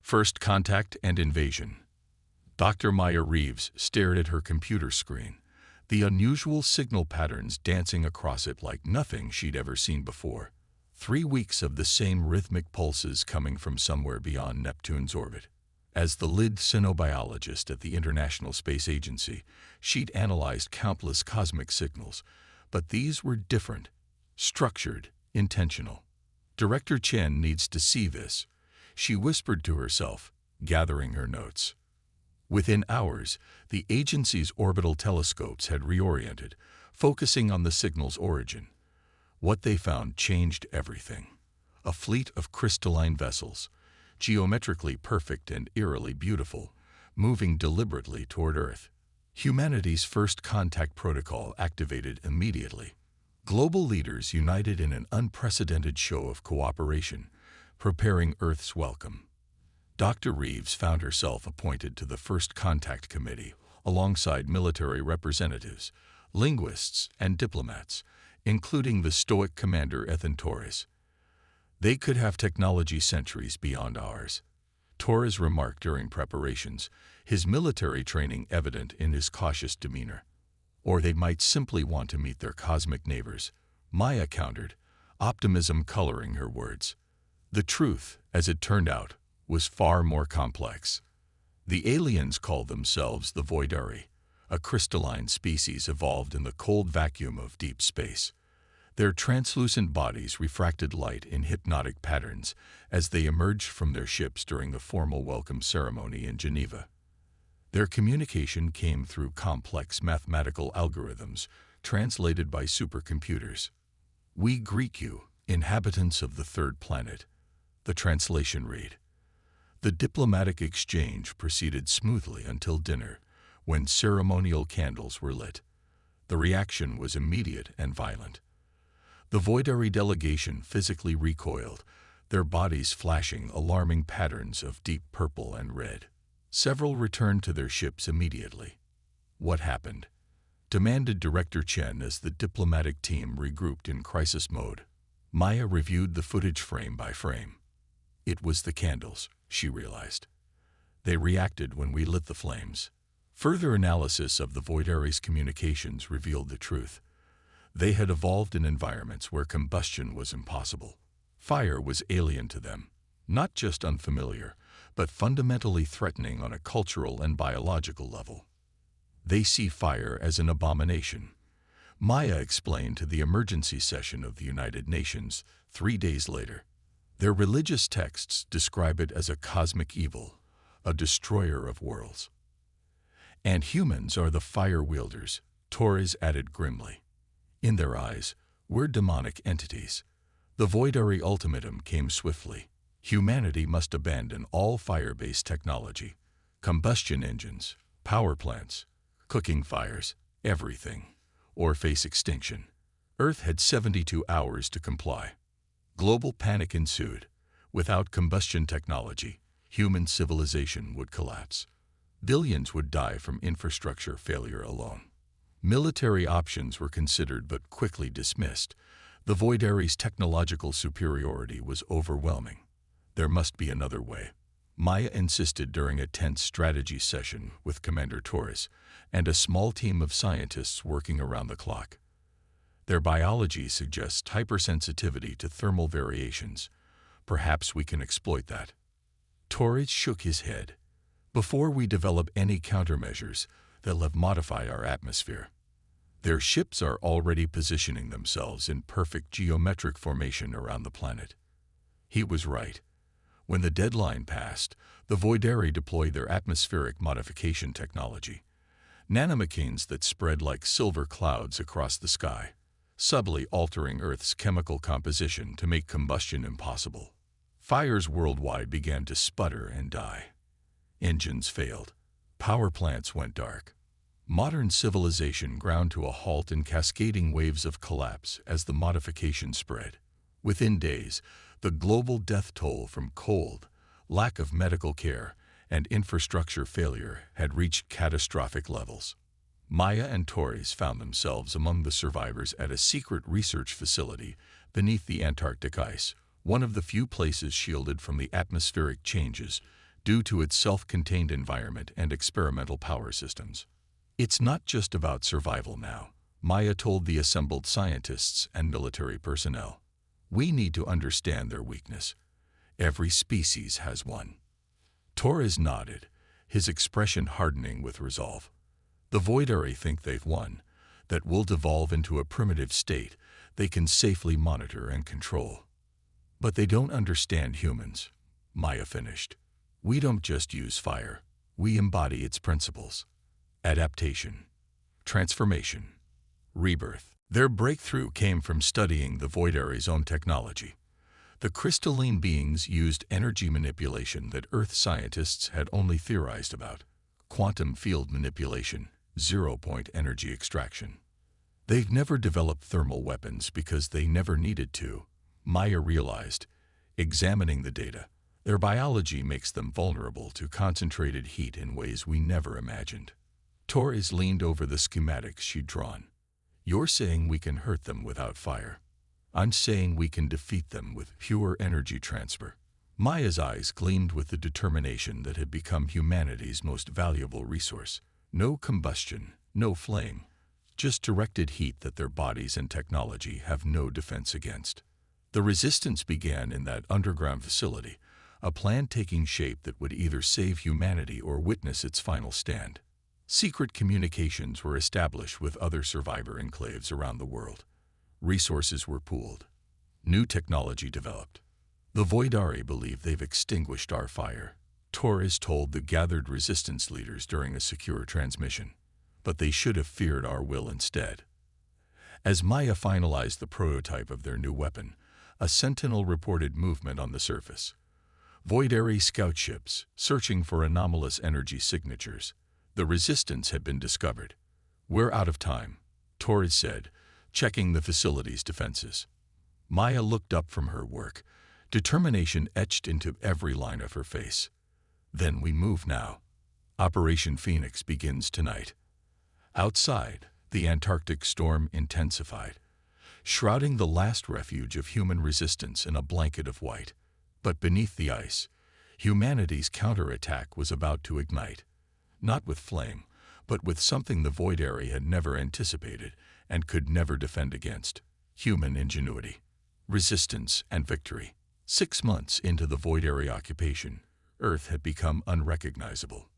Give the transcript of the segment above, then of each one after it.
First contact and invasion. Dr. Maya Reeves stared at her computer screen, the unusual signal patterns dancing across it like nothing she'd ever seen before. 3 weeks of the same rhythmic pulses coming from somewhere beyond Neptune's orbit. As the lead xenobiologist at the International Space Agency, she'd analyzed countless cosmic signals, but these were different, structured, intentional. Director Chen needs to see this, she whispered to herself, gathering her notes. Within hours, the agency's orbital telescopes had reoriented, focusing on the signal's origin. What they found changed everything. A fleet of crystalline vessels, geometrically perfect and eerily beautiful, moving deliberately toward Earth. Humanity's first contact protocol activated immediately. Global leaders united in an unprecedented show of cooperation, preparing Earth's welcome. Dr. Reeves found herself appointed to the First Contact Committee, alongside military representatives, linguists, and diplomats, including the stoic commander Ethan Torres. They could have technology centuries beyond ours, Torres remarked during preparations, his military training evident in his cautious demeanor. Or they might simply want to meet their cosmic neighbors, Maya countered, optimism coloring her words. The truth, as it turned out, was far more complex. The aliens called themselves the Voidari, a crystalline species evolved in the cold vacuum of deep space. Their translucent bodies refracted light in hypnotic patterns as they emerged from their ships during the formal welcome ceremony in Geneva. Their communication came through complex mathematical algorithms translated by supercomputers. "We greet you, inhabitants of the third planet," the translation read. The diplomatic exchange proceeded smoothly until dinner, when ceremonial candles were lit. The reaction was immediate and violent. The Voidari delegation physically recoiled, their bodies flashing alarming patterns of deep purple and red. Several returned to their ships immediately. "What happened?" demanded Director Chen as the diplomatic team regrouped in crisis mode. Maya reviewed the footage frame by frame. It was the candles, she realized. They reacted when we lit the flames. Further analysis of the Voidari's communications revealed the truth. They had evolved in environments where combustion was impossible. Fire was alien to them, not just unfamiliar, but fundamentally threatening on a cultural and biological level. They see fire as an abomination. Maya explained to the emergency session of the United Nations 3 days later. Their religious texts describe it as a cosmic evil, a destroyer of worlds. "And humans are the fire wielders," Torres added grimly. "In their eyes, we're demonic entities." The Voidari ultimatum came swiftly. Humanity must abandon all fire-based technology, combustion engines, power plants, cooking fires, everything, or face extinction. Earth had 72 hours to comply. Global panic ensued. Without combustion technology, human civilization would collapse. Billions would die from infrastructure failure alone. Military options were considered but quickly dismissed. The Voidari's technological superiority was overwhelming. There must be another way. Maya insisted during a tense strategy session with Commander Torres and a small team of scientists working around the clock. Their biology suggests hypersensitivity to thermal variations. Perhaps we can exploit that. Torres shook his head. "Before we develop any countermeasures, they'll have modified our atmosphere. Their ships are already positioning themselves in perfect geometric formation around the planet." He was right. When the deadline passed, the Voidari deployed their atmospheric modification technology. Nanomechanes that spread like silver clouds across the sky, subtly altering Earth's chemical composition to make combustion impossible. Fires worldwide began to sputter and die. Engines failed. Power plants went dark. Modern civilization ground to a halt in cascading waves of collapse as the modification spread. Within days, the global death toll from cold, lack of medical care, and infrastructure failure had reached catastrophic levels. Maya and Torres found themselves among the survivors at a secret research facility beneath the Antarctic ice, one of the few places shielded from the atmospheric changes due to its self-contained environment and experimental power systems. It's not just about survival now, Maya told the assembled scientists and military personnel. We need to understand their weakness. Every species has one. Torres nodded, his expression hardening with resolve. The Voidari think they've won, that we'll devolve into a primitive state they can safely monitor and control. But they don't understand humans, Maya finished. We don't just use fire, we embody its principles. Adaptation, transformation, rebirth. Their breakthrough came from studying the Voidari's own technology. The crystalline beings used energy manipulation that Earth scientists had only theorized about. Quantum field manipulation, zero-point energy extraction. They've never developed thermal weapons because they never needed to, Maya realized, examining the data. Their biology makes them vulnerable to concentrated heat in ways we never imagined. Torres leaned over the schematics she'd drawn. You're saying we can hurt them without fire. I'm saying we can defeat them with pure energy transfer. Maya's eyes gleamed with the determination that had become humanity's most valuable resource. No combustion, no flame, just directed heat that their bodies and technology have no defense against. The resistance began in that underground facility, a plan taking shape that would either save humanity or witness its final stand. Secret communications were established with other survivor enclaves around the world. Resources were pooled. New technology developed. The Voidari believe they've extinguished our fire, Torres told the gathered resistance leaders during a secure transmission. But they should have feared our will instead. As Maya finalized the prototype of their new weapon, a sentinel reported movement on the surface. Voidari scout ships, searching for anomalous energy signatures. The resistance had been discovered. We're out of time, Torres said, checking the facility's defenses. Maya looked up from her work, determination etched into every line of her face. Then we move now. Operation Phoenix begins tonight. Outside, the Antarctic storm intensified, shrouding the last refuge of human resistance in a blanket of white. But beneath the ice, humanity's counterattack was about to ignite. Not with flame, but with something the Voidari had never anticipated and could never defend against: human ingenuity, resistance, and victory. 6 months into the Voidari occupation, Earth had become unrecognizable.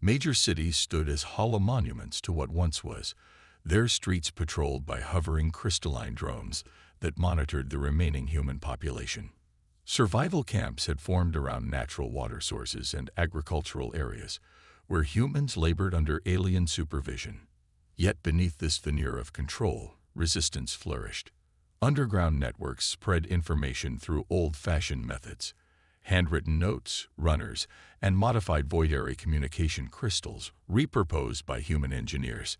Major cities stood as hollow monuments to what once was, their streets patrolled by hovering crystalline drones that monitored the remaining human population. Survival camps had formed around natural water sources and agricultural areas, where humans labored under alien supervision. Yet beneath this veneer of control, resistance flourished. Underground networks spread information through old-fashioned methods: handwritten notes, runners, and modified Voidari communication crystals repurposed by human engineers.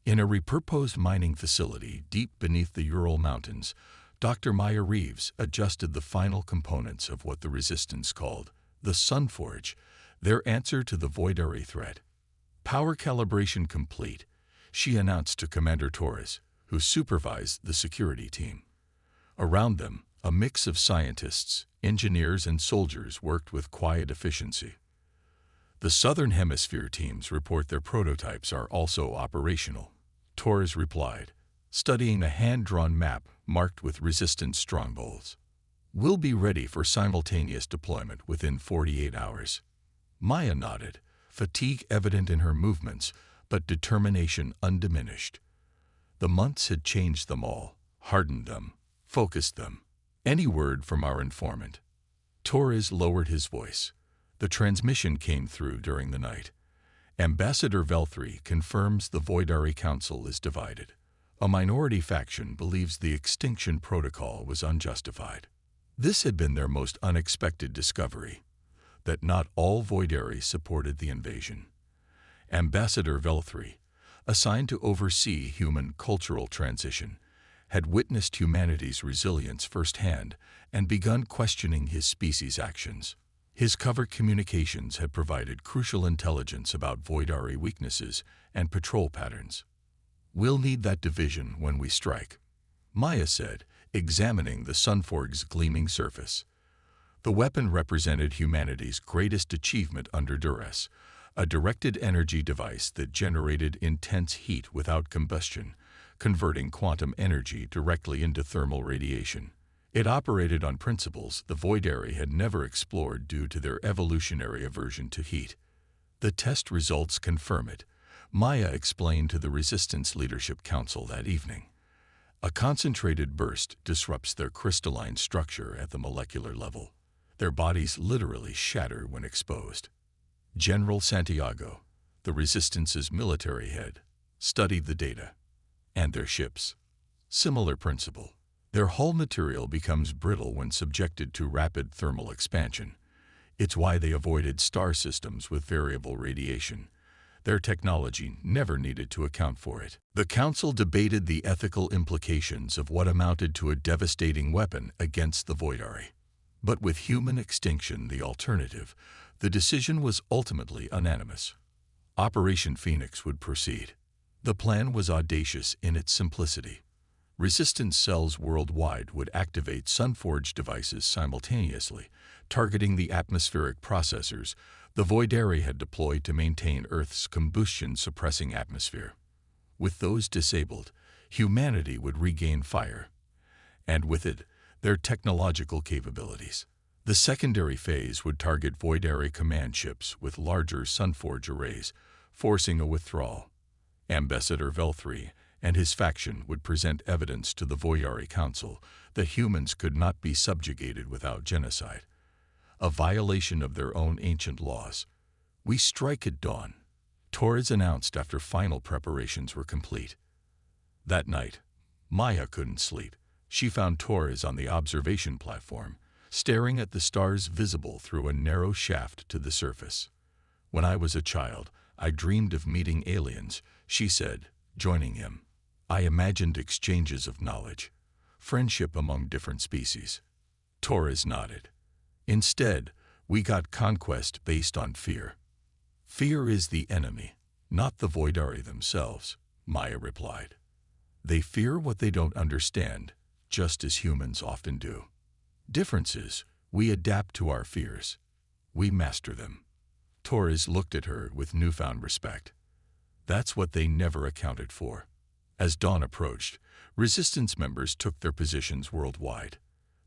In a repurposed mining facility deep beneath the Ural Mountains, Dr. Maya Reeves adjusted the final components of what the resistance called the Sunforge, their answer to the Voidari threat. Power calibration complete, she announced to Commander Torres, who supervised the security team. Around them, a mix of scientists, engineers, and soldiers worked with quiet efficiency. The Southern Hemisphere teams report their prototypes are also operational, Torres replied, studying a hand-drawn map marked with resistance strongholds. We'll be ready for simultaneous deployment within 48 hours. Maya nodded, fatigue evident in her movements, but determination undiminished. The months had changed them all, hardened them, focused them. Any word from our informant? Torres lowered his voice. The transmission came through during the night. Ambassador Velthri confirms the Voidari Council is divided. A minority faction believes the extinction protocol was unjustified. This had been their most unexpected discovery, that not all Voidari supported the invasion. Ambassador Velthri, assigned to oversee human cultural transition, had witnessed humanity's resilience firsthand and begun questioning his species' actions. His covert communications had provided crucial intelligence about Voidari weaknesses and patrol patterns. We'll need that division when we strike, Maya said, examining the Sunforge's gleaming surface. The weapon represented humanity's greatest achievement under duress, a directed energy device that generated intense heat without combustion, converting quantum energy directly into thermal radiation. It operated on principles the Voidari had never explored due to their evolutionary aversion to heat. The test results confirm it, Maya explained to the Resistance Leadership Council that evening. A concentrated burst disrupts their crystalline structure at the molecular level. Their bodies literally shatter when exposed. General Santiago, the Resistance's military head, studied the data. And their ships. Similar principle. Their hull material becomes brittle when subjected to rapid thermal expansion. It's why they avoided star systems with variable radiation. Their technology never needed to account for it. The Council debated the ethical implications of what amounted to a devastating weapon against the Voidari. But with human extinction the alternative, the decision was ultimately unanimous. Operation Phoenix would proceed. The plan was audacious in its simplicity. Resistance cells worldwide would activate Sunforge devices simultaneously, targeting the atmospheric processors the Voidari had deployed to maintain Earth's combustion-suppressing atmosphere. With those disabled, humanity would regain fire, and with it, their technological capabilities. The secondary phase would target Voidari command ships with larger Sunforge arrays, forcing a withdrawal. Ambassador Velthri and his faction would present evidence to the Voidari Council that humans could not be subjugated without genocide, a violation of their own ancient laws. "We strike at dawn," Torres announced after final preparations were complete. That night, Maya couldn't sleep. She found Torres on the observation platform, staring at the stars visible through a narrow shaft to the surface. "When I was a child, I dreamed of meeting aliens," she said, joining him. "I imagined exchanges of knowledge, friendship among different species." Torres nodded. "Instead, we got conquest based on fear." "Fear is the enemy, not the Voidari themselves," Maya replied. "They fear what they don't understand, just as humans often do. Difference is, we adapt to our fears. We master them." Torres looked at her with newfound respect. That's what they never accounted for. As dawn approached, Resistance members took their positions worldwide.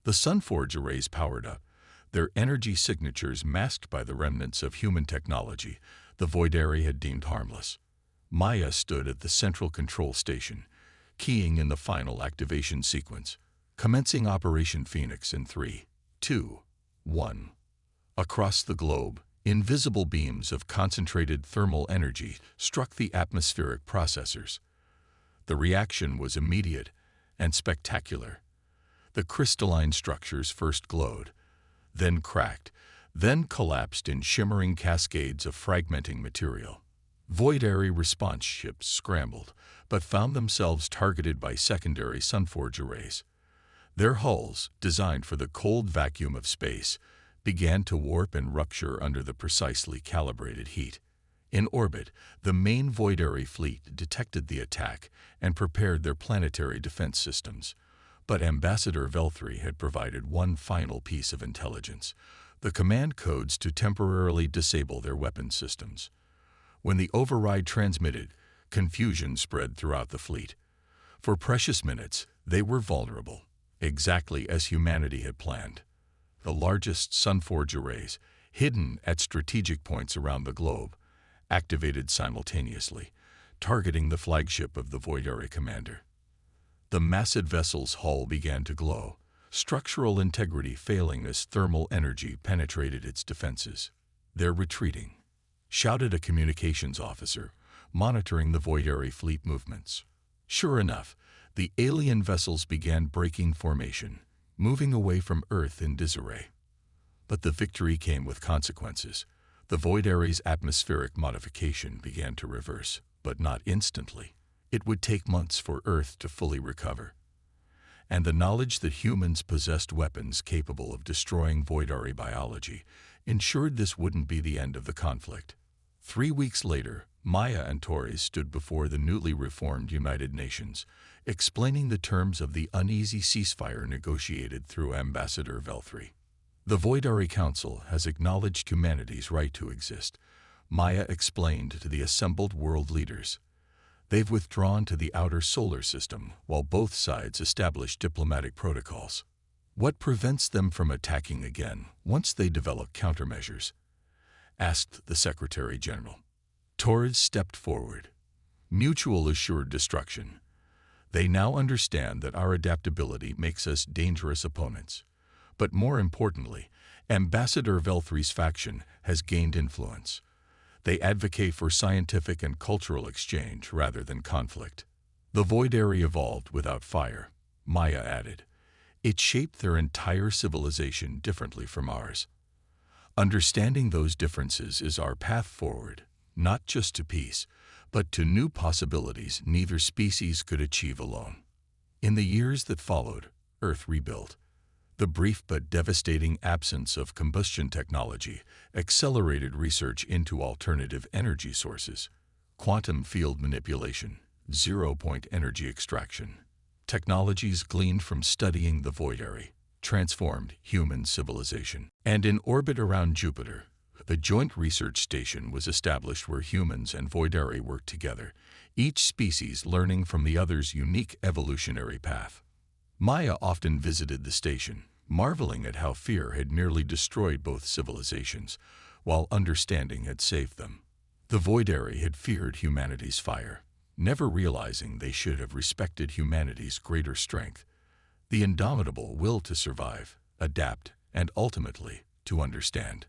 The Sunforge arrays powered up, their energy signatures masked by the remnants of human technology the Voidari had deemed harmless. Maya stood at the central control station, keying in the final activation sequence, commencing Operation Phoenix in 3, 2, 1. Across the globe, invisible beams of concentrated thermal energy struck the atmospheric processors. The reaction was immediate and spectacular. The crystalline structures first glowed, then cracked, then collapsed in shimmering cascades of fragmenting material. Voidari response ships scrambled, but found themselves targeted by secondary Sunforge arrays. Their hulls, designed for the cold vacuum of space, began to warp and rupture under the precisely calibrated heat. In orbit, the main Voidari fleet detected the attack and prepared their planetary defense systems. But Ambassador Velthri had provided one final piece of intelligence: the command codes to temporarily disable their weapon systems. When the override transmitted, confusion spread throughout the fleet. For precious minutes, they were vulnerable, exactly as humanity had planned. The largest Sunforge arrays, hidden at strategic points around the globe, activated simultaneously, targeting the flagship of the Voidari commander. The massive vessel's hull began to glow, structural integrity failing as thermal energy penetrated its defenses. "They're retreating," shouted a communications officer, monitoring the Voidari fleet movements. Sure enough, the alien vessels began breaking formation, moving away from Earth in disarray. But the victory came with consequences. The Voidari's atmospheric modification began to reverse, but not instantly. It would take months for Earth to fully recover. And the knowledge that humans possessed weapons capable of destroying Voidari biology ensured this wouldn't be the end of the conflict. 3 weeks later, Maya and Torres stood before the newly reformed United Nations, explaining the terms of the uneasy ceasefire negotiated through Ambassador Velthri. The Voidari Council has acknowledged humanity's right to exist, Maya explained to the assembled world leaders. They've withdrawn to the outer solar system while both sides establish diplomatic protocols. What prevents them from attacking again once they develop countermeasures? Asked the Secretary General. Torres stepped forward. Mutual assured destruction. They now understand that our adaptability makes us dangerous opponents. But more importantly, Ambassador Velthri's faction has gained influence. They advocate for scientific and cultural exchange rather than conflict. The Voidari evolved without fire, Maya added. It shaped their entire civilization differently from ours. Understanding those differences is our path forward, not just to peace, but to new possibilities neither species could achieve alone. In the years that followed, Earth rebuilt. The brief but devastating absence of combustion technology accelerated research into alternative energy sources, quantum field manipulation, zero-point energy extraction. Technologies gleaned from studying the Voidari transformed human civilization. And in orbit around Jupiter, a joint research station was established where humans and Voidari worked together, each species learning from the other's unique evolutionary path. Maya often visited the station, marveling at how fear had nearly destroyed both civilizations, while understanding had saved them. The Voidari had feared humanity's fire, never realizing they should have respected humanity's greater strength, the indomitable will to survive, adapt, and ultimately to understand.